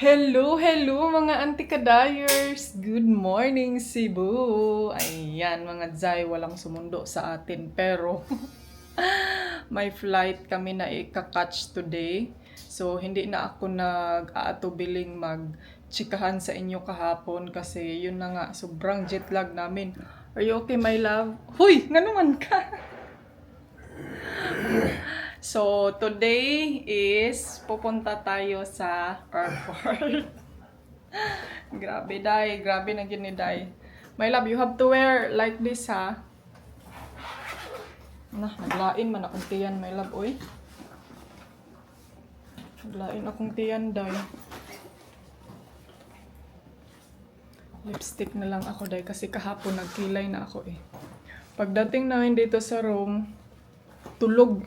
Hello, hello mga antikadayers! Good morning, Cebu! Ayan, mga Zay, walang sumundo sa atin. Pero, may flight kami na ikakatch today. So, hindi na ako nag-aatubiling mag-chikahan sa inyo kahapon kasi yun na nga, sobrang jet lag namin. Are you okay, my love? Huy! Nga naman ka! So, today is pupunta tayo sa airport. Grabe, Day. Grabe na gini, Day. My love, you have to wear like this, ha? Naglain man akong tiyan, my love, oy. Naglain akong tiyan, Day. Lipstick na lang ako, Day, kasi kahapon nagkilay na ako, eh. Pagdating namin dito sa room, tulog.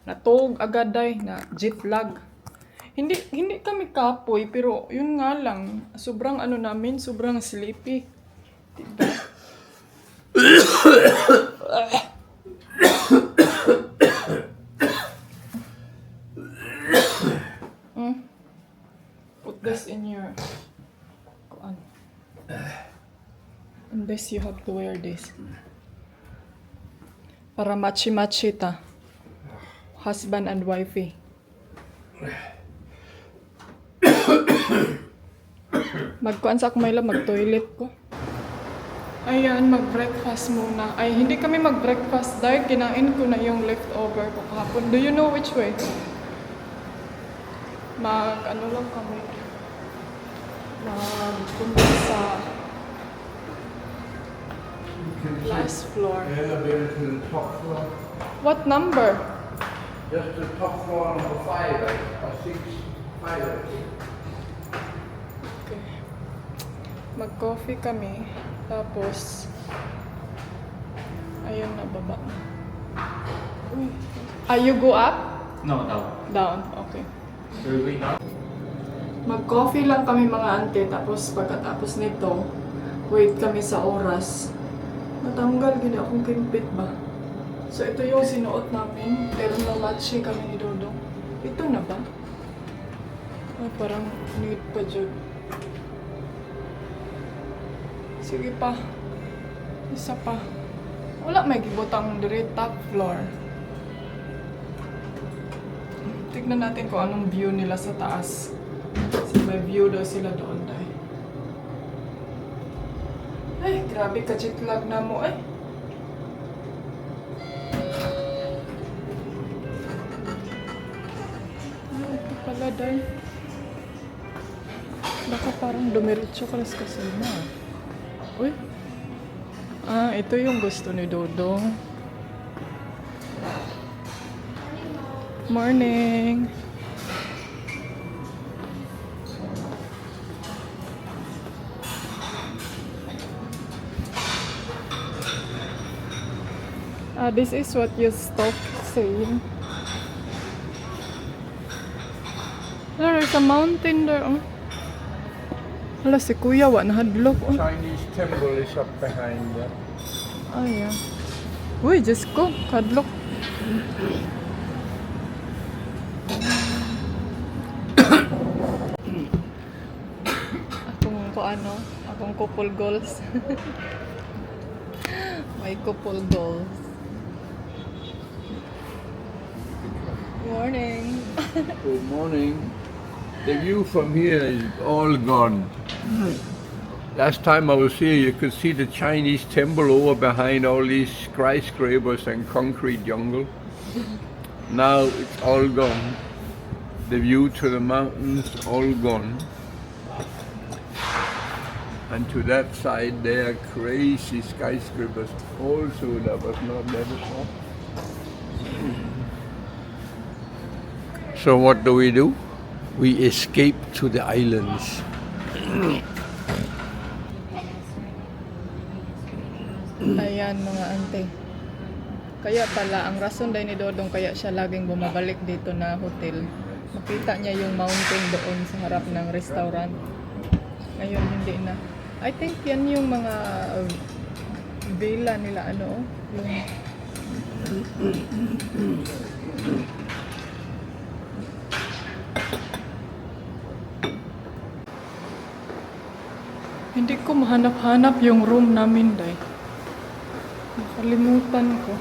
Natulog agad, Day, na jet lag. Hindi kami kapoy, pero yun nga lang, sobrang ano namin, sobrang sleepy. Diba? Put this in your... And this, you have to wear this. Para matchy-matchy ta. Husband and wifey. Magkuan sa ako, may love, mag-toilet ko. Ayan, mag-breakfast muna. Ay, hindi kami mag-breakfast dahil kinain ko na yung leftover ko kahapon. Do you know which way? Ano lang kami. Magpunta sa last floor. Yeah, I've been to the top floor. What number? Just the top floor, number 5, or 6, 5. Okay. Mag-coffee kami. Tapos, ayun na, baba. Uy. You go up? No, down. Down, okay. Will we not? Mag-coffee lang kami mga ante, tapos pagkatapos nito, wait kami sa oras. Natanggal, gini akong kimpit ba? So ito yung sinuot namin, pero na-matchy kami ni Dodong. Ito na ba? Ay, parang need pa dyan. Sige pa. Isa pa. Wala may gibutang dire top floor. Tignan natin kung anong view nila sa taas. Kasi may view daw sila doon, Day. Ay, grabe ka jet lag na mo, eh. Ay, ito pala, Day. Baka parang dumiretso ka sa kasama. Uy. Ito yung gusto ni Dodong. Morning. This is what you stop saying. There's a mountain there. Oh. Hala, si Kuya, wa nahadlok. Oh. Chinese temple is up behind there. Yeah. Uy, Diyos ko, kadlok. Akong couple goals. May couple goals. Morning. Good morning. The view from here is all gone. Last time I was here, you could see the Chinese temple over behind all these skyscrapers and concrete jungle. Now it's all gone. The view to the mountains, all gone. And to that side, there are crazy skyscrapers also that was not there before. So what do? We escape to the islands. Ayan mga ante. Kaya pala, ang rason dahil ni Dodong kaya siya laging bumabalik dito na hotel. Makita niya yung mountain doon sa harap ng restaurant. Ngayon hindi na. I think yan yung mga villa nila ano. Yung Hindi ko mahanap-hanap yung room namin, day. Nakalimutan ko.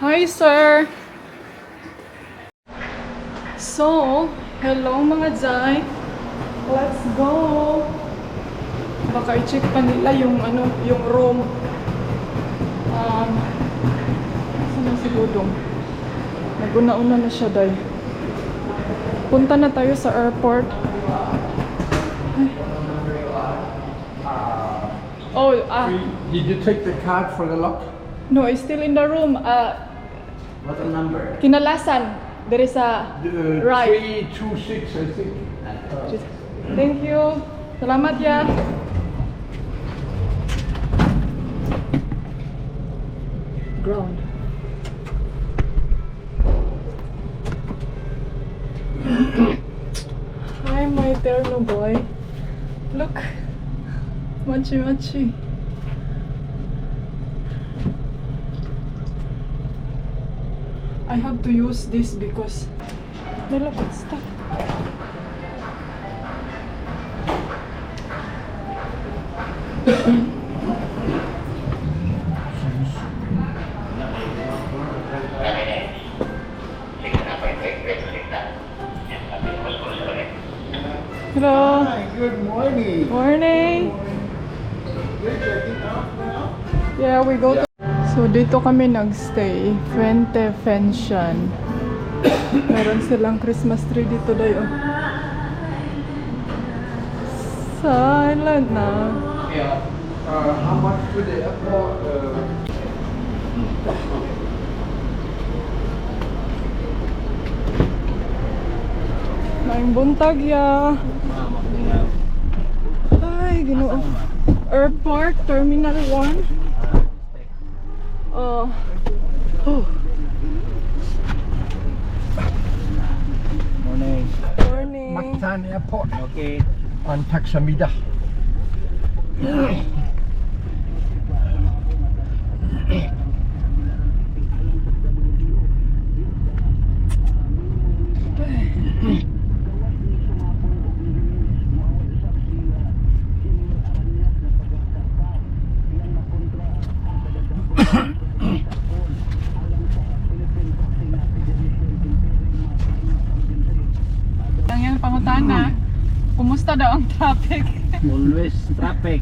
Hi, sir! So, hello mga Jai. Let's go! Baka i-check pa nila yung yung room. Saan na si Budong? Naguna-una na siya, day. Punta na tayo sa airport. Ay. Oh, Did you take the card for the lock? no, it's still in the room. What's the number? Kinalasan. There is a right. 326, I think. Thank you. Salamat ya. Ground. Hi, my terno boy. Look. Machi machi. I have to use this because Nala, it's stuck. Hello. Hi, good morning. Morning. You're checking out now? Yeah, we go to... So, dito kami nagstay. Fuente Pension. Meron silang Christmas tree dito dayo. Silent na. Yeah. How much for the airport? Maing buntag ya. Ay, ginoo. Airport, Terminal 1. Oh. Morning. Morning. Mactan Airport Okay. on Taxamida. Ang yan pangutana. Kumusta daw ang traffic? Always traffic.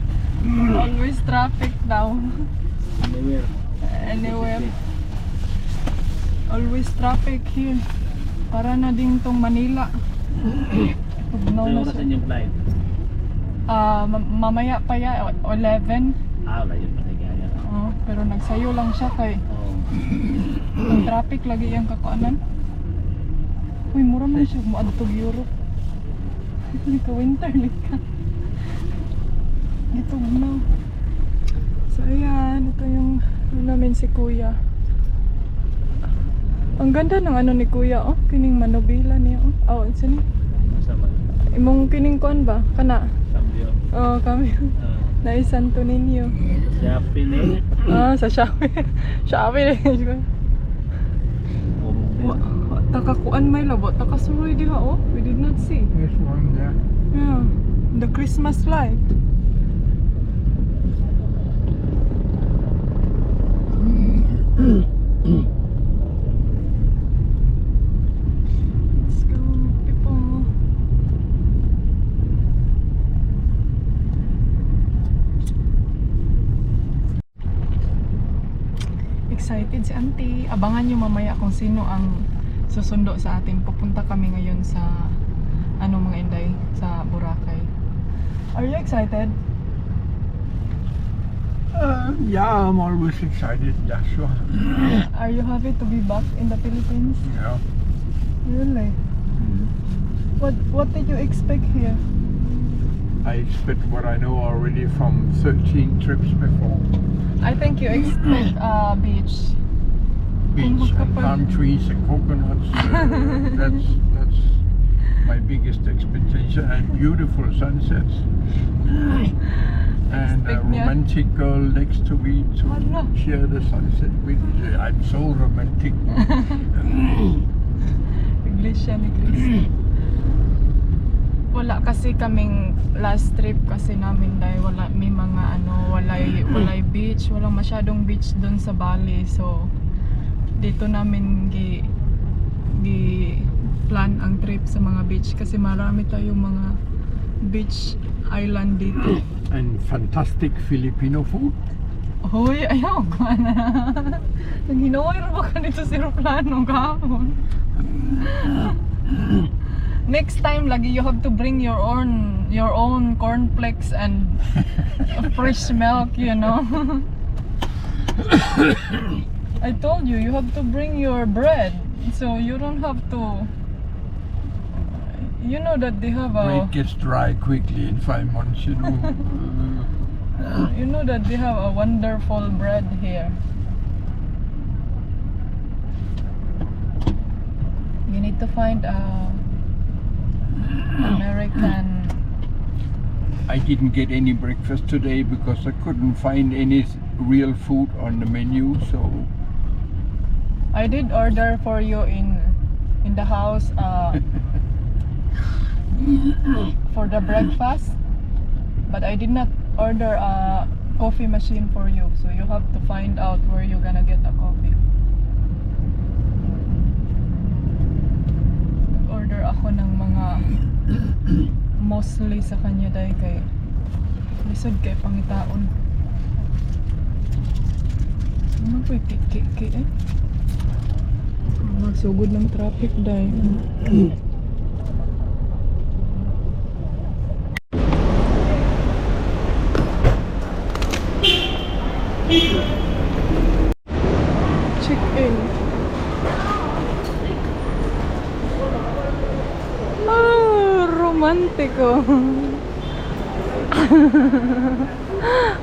Always traffic daw. Anywhere. Anywhere. Always traffic here. Para na din tong Manila. Tugnaw na Ano siya. oras yung flight? Mamaya pa ya, 11. Wala yun paligaya. Pero nagsayo lang siya kay ang traffic lagi yung kakuanan. Uy, mura man siya maadtog Europe. Hindi ka winter ka. Gitugnaw. So ayan, ito yung namin si Kuya. Ang ganda ng ni Kuya, oh. Kining manobila niya, oh. Oh, sini. Sama. Imong kining kuan ba? Kana? Cambio. Oh, kami. Na Santo Niño. Shopping eh. Sa Shopee. Shopee. Takakuan may labo. Takasuroy diha, oh. We did not see. There's one there. Yeah. The Christmas light. Let's go, people. Excited si Auntie. Abangan nyo mamaya kung sino ang susundo sa atin. Pupunta kami ngayon sa mga Inday, sa Boracay. Are you excited? Yeah, I'm always excited, Joshua. Are you happy to be back in the Philippines? Yeah. Really? What did you expect here? I expect what I know already from 13 trips before. I think you expect beach. Beach and palm trees and coconuts. That's my biggest expectation, and beautiful sunsets. And a Expect niya. romantic girl next to me to Hala. share the sunset with. I'm so romantic. Iglesia ni Cristo. wala kasi kaming last trip kasi namin dahil wala may mga walay beach, walang masyadong beach doon sa Bali. So dito namin gi plan ang trip sa mga beach kasi marami tayong mga beach island dito. And fantastic Filipino food. Hoy, ayaw ka na. Naghinaway rin ba ka dito si Roplano kahapon? Next time lagi you have to bring your own cornflakes and fresh milk, you know. I told you have to bring your bread, so you don't have to. You know that they have a. Bread gets dry quickly in 5 months, you know. You know that they have a wonderful bread here. You need to find a American. I didn't get any breakfast today because I couldn't find any real food on the menu, so I did order for you in the house for the breakfast, but I did not order a coffee machine for you, so you have to find out where you're gonna get a coffee. Order ako ng mga mostly sa kanya dahil kay lisod kay pangitaon. Ano po kiki eh? Magsugod ng traffic dahil. Check-in. Romantiko.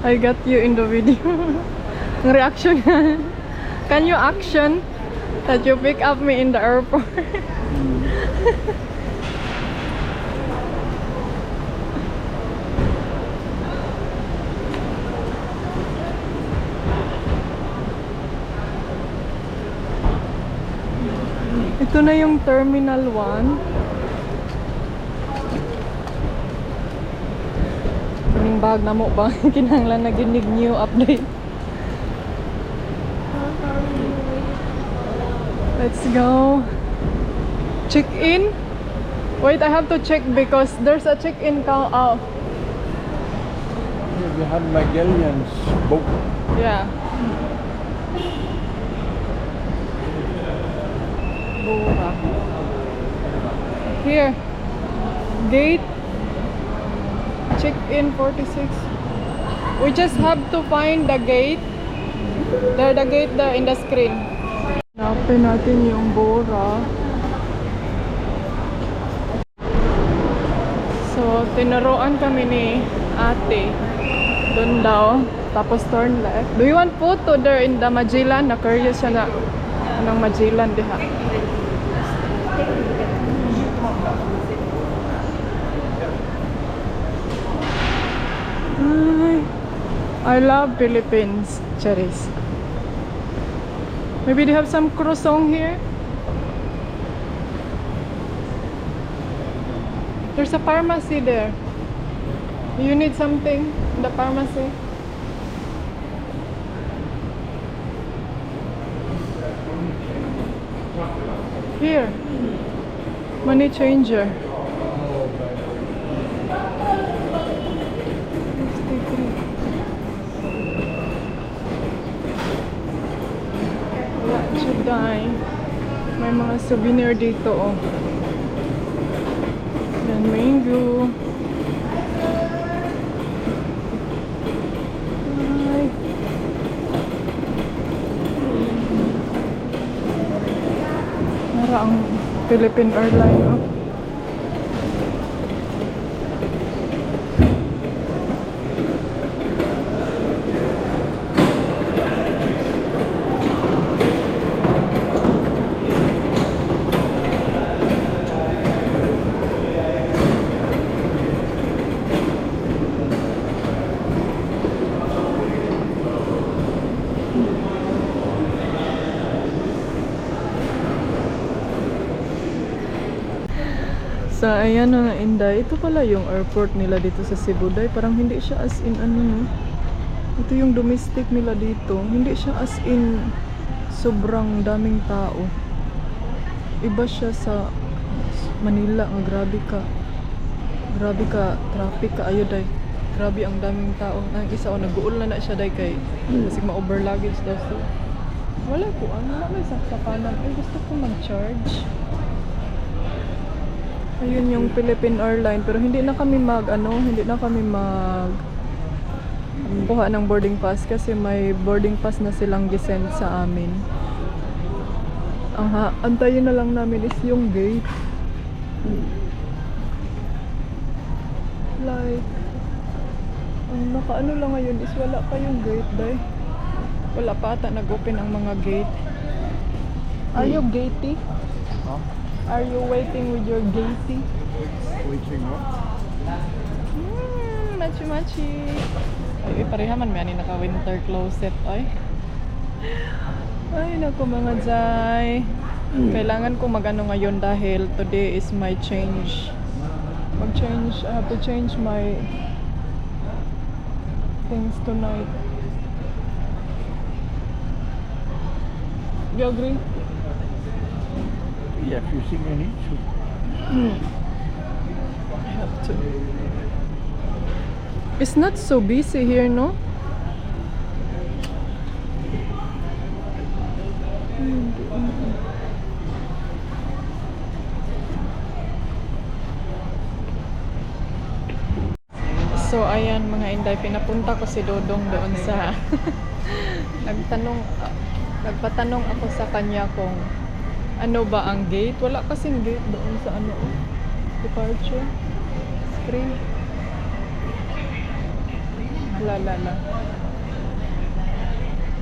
I got you in the video. Ang reaction. Can you action that you pick up me in the airport? Ito na yung Terminal 1. Kaning bag na mo ba? Kinahanglan na ginig new update. Let's go. Check in. Wait, I have to check because there's a check-in count. Oh. here we had Magellan's boat. Yeah. Bora. Here. Gate. Check-in 46. We just have to find the gate. There, the gate there in the screen. Hanapin natin yung Bora. So, tinuruan kami ni ate. Doon daw. Tapos turn left. Do you want photo there in the Magellan? Na-curious siya na ng Magellan diha. I love Philippines, cherries. Maybe they have some croissant here. There's a pharmacy there. You need something in the pharmacy? Here. Money changer. Juday. May mga souvenir dito, oh. Yan, mango. Ay. Nara ang Philippine Airlines, oh. So, ayan na nga, Inday. Ito pala yung airport nila dito sa Cebu, Day. Parang hindi siya as in ano, no? Ito yung domestic nila dito. Hindi siya as in sobrang daming tao. Iba siya sa Manila. Ang grabe ka. Grabe ka. Traffic ka. Ayo, Day. Grabe ang daming tao. Ang isa, nag-uul na siya, Day, kay kasi ma-over luggage daw siya. Wala ko. Ano na may saksapanan? Ay, gusto ko mag-charge. Ayun yung Philippine Airlines, pero hindi na kami kuha ng boarding pass kasi may boarding pass na silang gisend sa amin. Ang antayin na lang namin is yung gate. Like, ang nakaano lang ngayon is wala pa yung gate, Day. Wala pa ata nag-open ang mga gate. Are you gatey? Huh? Are you waiting with your gatey? Waiting up. Machi-machi. Ay, parehaman may ani naka-winter closet, ay. Ay, naku mga Jai. Kailangan ko mag-ano ngayon dahil today is my change. I have to change my things tonight. You agree? Yeah, if you think you need to. I have to. It's not so busy here, no? So ayan mga Inday, pinapunta ko si Dodong doon sa nagpatanong ako sa kanya kung ano ba ang gate. Wala kasing gate doon sa ano, departure screen. La.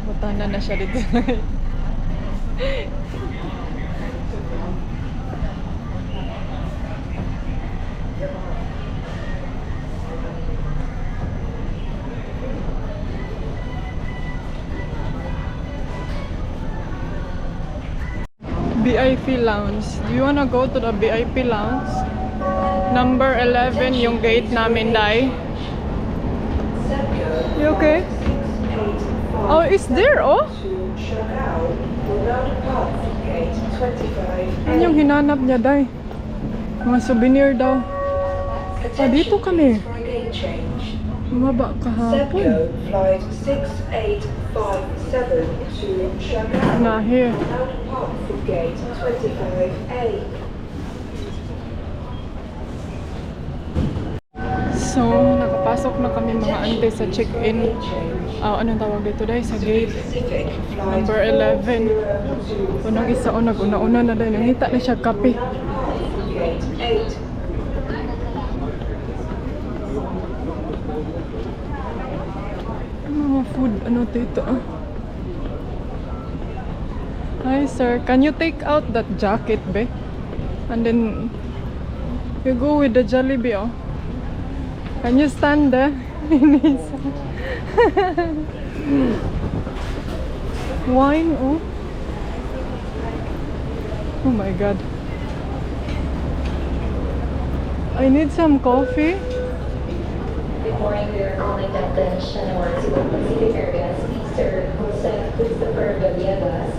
Butana na siya dito. VIP lounge. Do you wanna go to the VIP lounge? Number 11 yung gate namin, Dai. You okay? Oh, it's there, oh? Yan yung hinanap niya, Dai. Mga souvenir daw. Ah, dito kami. Bumaba kahapon. Flight 6857 to Siargao. Na, here. Now depart from gate 25A. So, nakapasok na kami mga ante sa check-in. Anong tawag dito, Dai? Sa gate. Pacific flight Number 11. Unang isa, nag-una na dahil. Nangita na siya kape. gate 8. Mga food, dito, Hi sir, can you take out that jacket, be? And then you go with the Jollibee, oh. Can you stand there? Wine, oh. Oh my god. I need some coffee. Good morning, we are calling attention our Cebu Pacific Airways, Mr. Jose Christopher Villegas.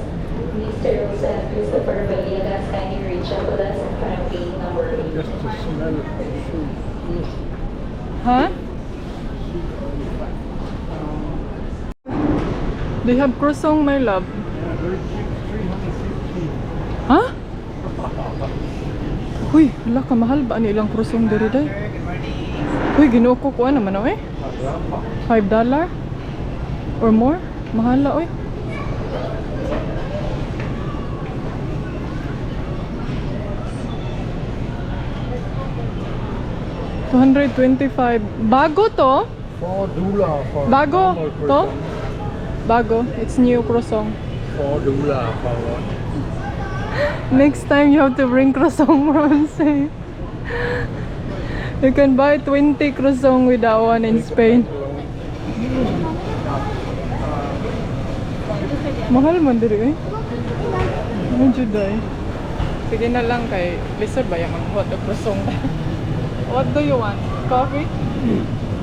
Mr. Jose Christopher Villegas, kindly reach out to us in front of gate number 8. Just to smell it. Huh? They have croissant, my love. Huh? Uy, hala ka, mahal ba nilang croissant diri, Day? Uy, ginuo ko kuha naman, oy. $5 or more? Mahala, oy. $225. Bago to? $4 for Bago normal to? croissant. Bago. It's new croissant. $4 for one. Next time you have to bring croissant, Ramsey. You can buy 20 croissant with that one in Spain. Mahal man diri, eh. Medyo, Day. Pwede na lang kay Lizard ba yung mag-hot o prosong. What do you want? Coffee?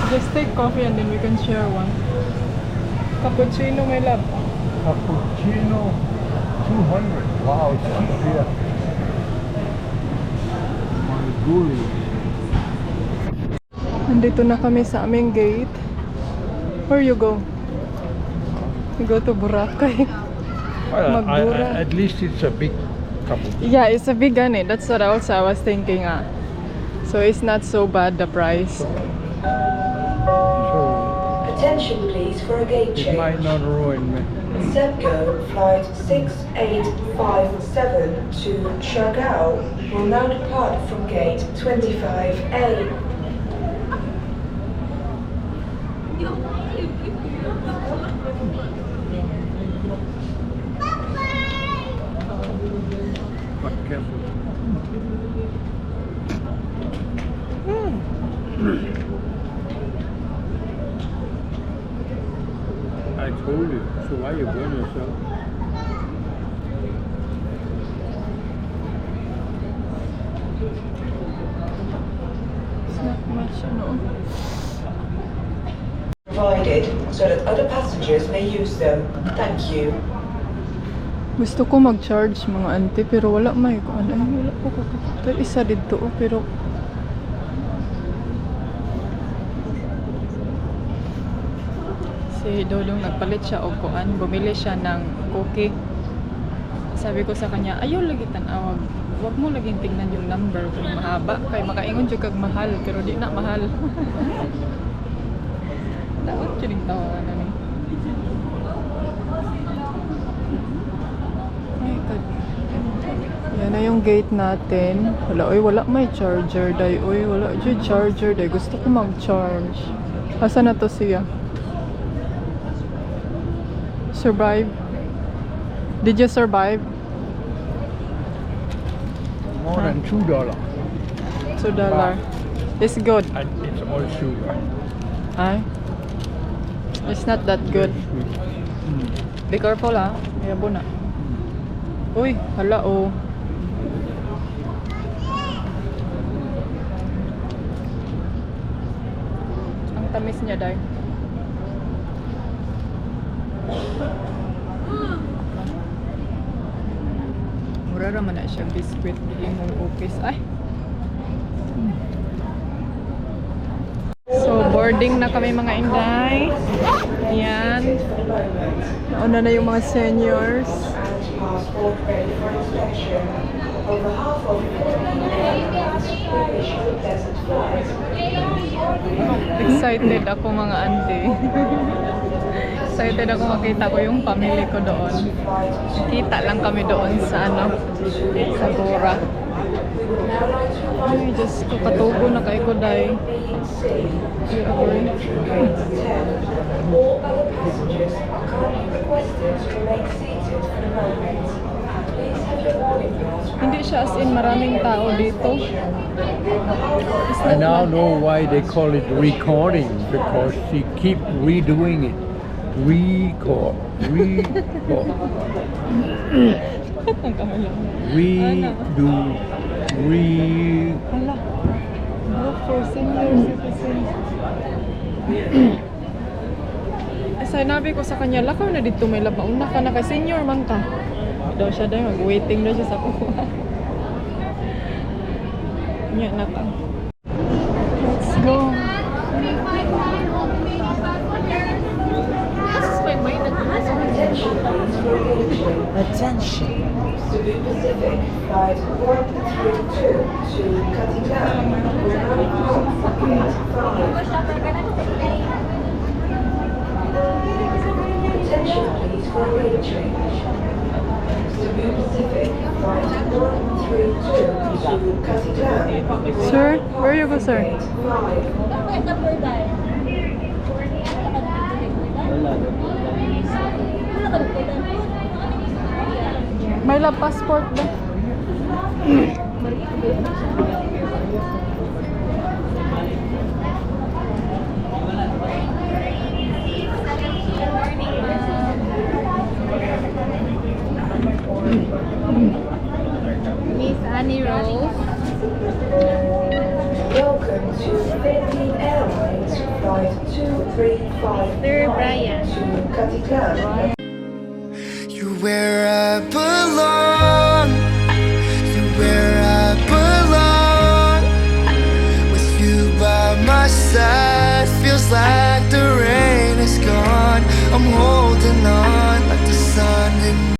Just take coffee and then we can share one. Cappuccino, my love. Cappuccino, 200. Wow, it's cheap here. Marguli. Nandito na kami sa aming gate. Where you go? You go to Boracay. Magdura. At least it's a big cappuccino. Yeah, it's a vegan. That's what I was thinking. So it's not so bad, the price. So Attention please for a gate it might change. not ruin me. Zebgo flight 6857 to Siargao will now depart from gate 25A. But careful. I told you. So why you burn yourself? It's not much, Provided so that other passengers may use them. Thank you. Gusto ko mag-charge mga auntie pero wala may ko ano wala ko kakita isa dito pero si Dodong nagpalit siya og kuan bumili siya ng cookie. Sabi ko sa kanya ayaw lagi tan-awag wag mo laging tingnan yung number kung mahaba kay makaingon jud kag mahal pero di na mahal. Dapat kining tawanan ni. Yan na yung gate natin. Wala, oy, wala may charger, day. Oy, wala yung charger, day. Gusto ko mag-charge. Asa na to siya? Survive? Did you survive? More than $2. $2. It's good. And it's all sugar. Ay? It's not that good. Sweet. Be careful ha. Mayabo na. Uy, hala oh. Ang tamis niya dahil. Mura raman na siya biscuit. Imong cookies. Ay! So, boarding na kami mga inday. Yan. Nauna na yung mga seniors. Passport ready for inspection. Over half of the airlines will issue a desert flight. Excited ako mga auntie. Excited ako makita ko yung family ko doon. Kita lang kami doon sa sa Bora. Ay, Diyos ko, katubo na kay ko, day. All other passengers are kindly requested to remain seated for the moment. Please have your boarding pass. Hindi siya as in maraming tao dito. I now know why they call it recording, because she keep redoing it. Record. Redo. Hala. Group for senior citizens. Sinabi ko sa kanya, lakaw na dito may laba. Una ka na kay senior man ka. Daw siya daw, mag-waiting daw siya sa kuha. Nya na ka. Let's go. Attention please for a gate change. Attention. Cebu Pacific flight 132 to Katilan will now depart from gate 5. Attention please for a gate change. Cebu Pacific flight 132 to Katilan. Sir, where you go, sir? Gate 5. May lab passport ba? Miss 359 Brian. to Katikan. You're where I belong. You're where I belong. With you by my side, feels like the rain is gone. I'm holding on like the sun in